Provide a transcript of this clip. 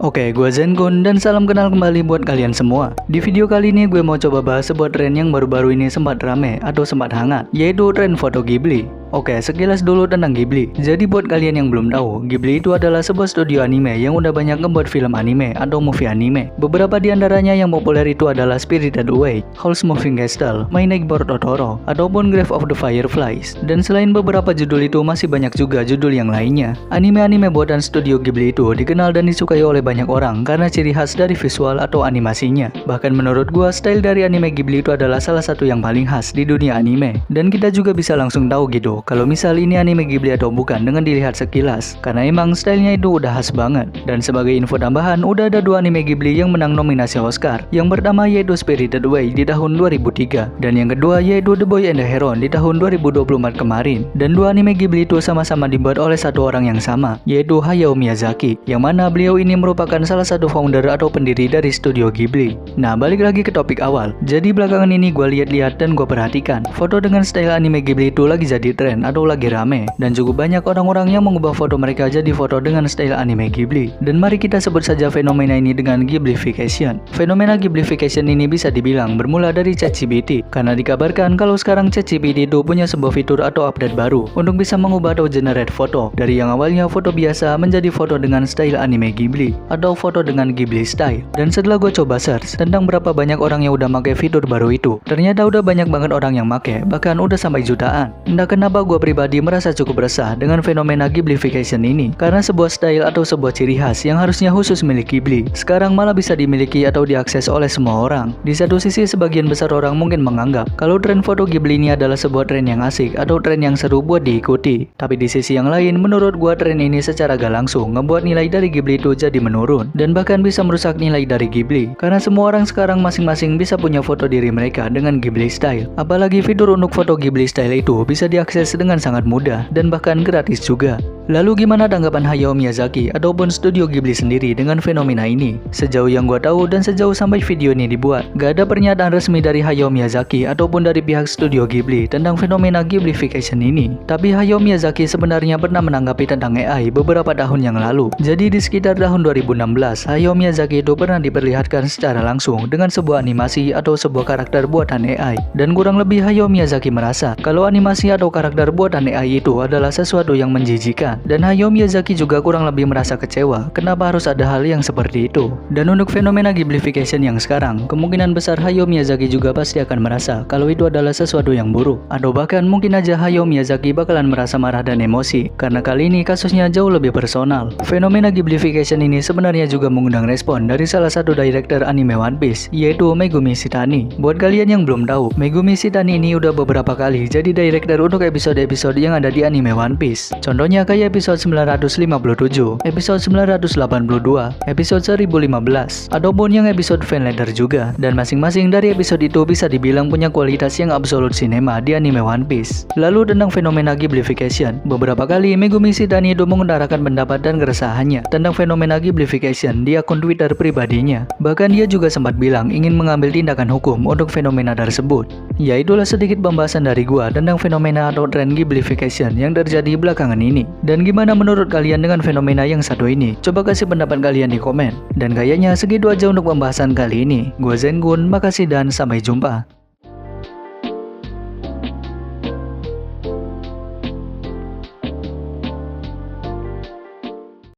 Oke, gue Zenkun dan salam kenal kembali buat kalian semua. Di video kali ini gue mau coba bahas sebuah tren yang baru-baru ini sempat rame atau sempat hangat, yaitu tren foto Ghibli. Oke, sekilas dulu tentang Ghibli. Jadi buat kalian yang belum tahu, Ghibli itu adalah sebuah studio anime yang udah banyak ngebuat film anime atau movie anime. Beberapa di antaranya yang populer itu adalah Spirited Away, Howl's Moving Castle, My Neighbor Totoro, ataupun Grave of the Fireflies. Dan selain beberapa judul itu masih banyak juga judul yang lainnya. Anime-anime buatan studio Ghibli itu dikenal dan disukai oleh banyak orang karena ciri khas dari visual atau animasinya. Bahkan menurut gua, style dari anime Ghibli itu adalah salah satu yang paling khas di dunia anime. Dan kita juga bisa langsung tahu gitu kalau misal ini anime Ghibli atau bukan dengan dilihat sekilas, karena emang stylenya itu udah khas banget. Dan sebagai info tambahan, udah ada dua anime Ghibli yang menang nominasi Oscar. Yang pertama yaitu Spirited Away di tahun 2003, dan yang kedua yaitu The Boy and the Heron di tahun 2024 kemarin. Dan dua anime Ghibli itu sama-sama dibuat oleh satu orang yang sama, yaitu Hayao Miyazaki, yang mana beliau ini merupakan salah satu founder atau pendiri dari studio Ghibli. Nah, balik lagi ke topik awal. Jadi belakangan ini gue lihat-lihat dan gue perhatikan, foto dengan style anime Ghibli itu lagi jadi tren atau lagi rame, dan cukup banyak orang-orang yang mengubah foto mereka jadi foto dengan style anime Ghibli. Dan mari kita sebut saja fenomena ini dengan Ghiblification. Fenomena Ghiblification ini bisa dibilang bermula dari ChatGPT, karena dikabarkan kalau sekarang ChatGPT itu punya sebuah fitur atau update baru untuk bisa mengubah atau generate foto dari yang awalnya foto biasa menjadi foto dengan style anime Ghibli atau foto dengan Ghibli style. Dan setelah gue coba search tentang berapa banyak orang yang udah pakai fitur baru itu, ternyata udah banyak banget orang yang make, bahkan udah sampai jutaan. Entah kenapa gue pribadi merasa cukup resah dengan fenomena Ghiblification ini, karena sebuah style atau sebuah ciri khas yang harusnya khusus milik Ghibli sekarang malah bisa dimiliki atau diakses oleh semua orang. Di satu sisi sebagian besar orang mungkin menganggap kalau tren foto Ghibli ini adalah sebuah tren yang asik atau tren yang seru buat diikuti. Tapi di sisi yang lain, menurut gua tren ini secara gak langsung ngebuat nilai dari Ghibli itu jadi menurun, dan bahkan bisa merusak nilai dari Ghibli, karena semua orang sekarang masing-masing bisa punya foto diri mereka dengan Ghibli style. Apalagi fitur untuk foto Ghibli style itu bisa diakses dengan sangat mudah dan bahkan gratis juga. Lalu gimana tanggapan Hayao Miyazaki ataupun studio Ghibli sendiri dengan fenomena ini? Sejauh yang gua tahu dan sejauh sampai video ini dibuat, gak ada pernyataan resmi dari Hayao Miyazaki ataupun dari pihak studio Ghibli tentang fenomena Ghiblification ini. Tapi Hayao Miyazaki sebenarnya pernah menanggapi tentang AI beberapa tahun yang lalu. Jadi di sekitar tahun 2016, Hayao Miyazaki itu pernah diperlihatkan secara langsung dengan sebuah animasi atau sebuah karakter buatan AI. Dan kurang lebih Hayao Miyazaki merasa kalau animasi atau karakter buatan AI itu adalah sesuatu yang menjijikan. Dan Hayao Miyazaki juga kurang lebih merasa kecewa kenapa harus ada hal yang seperti itu. Dan untuk fenomena Ghiblification yang sekarang, kemungkinan besar Hayao Miyazaki juga pasti akan merasa kalau itu adalah sesuatu yang buruk. Atau bahkan mungkin aja Hayao Miyazaki bakalan merasa marah dan emosi, karena kali ini kasusnya jauh lebih personal. Fenomena Ghiblification ini sebenarnya juga mengundang respon dari salah satu director anime One Piece, yaitu Megumi Shitani. Buat kalian yang belum tahu, Megumi Shitani ini udah beberapa kali jadi director untuk episode-episode yang ada di anime One Piece. Contohnya kayak episode 957, episode 982, episode 1015, ataupun yang episode fan letter juga. Dan masing-masing dari episode itu bisa dibilang punya kualitas yang absolut cinema di anime One Piece. Lalu tentang fenomena Ghiblification, beberapa kali Megumi Shitani itu mengutarakan pendapat dan keresahannya tentang fenomena Ghiblification di akun Twitter pribadinya. Bahkan dia juga sempat bilang ingin mengambil tindakan hukum untuk fenomena tersebut. Ya, itulah sedikit pembahasan dari gua tentang fenomena atau tren Ghiblification yang terjadi belakangan ini. Dan gimana menurut kalian dengan fenomena yang satu ini? Coba kasih pendapat kalian di komen. Dan kayaknya segitu aja untuk pembahasan kali ini. Gua Zenkun, makasih dan sampai jumpa.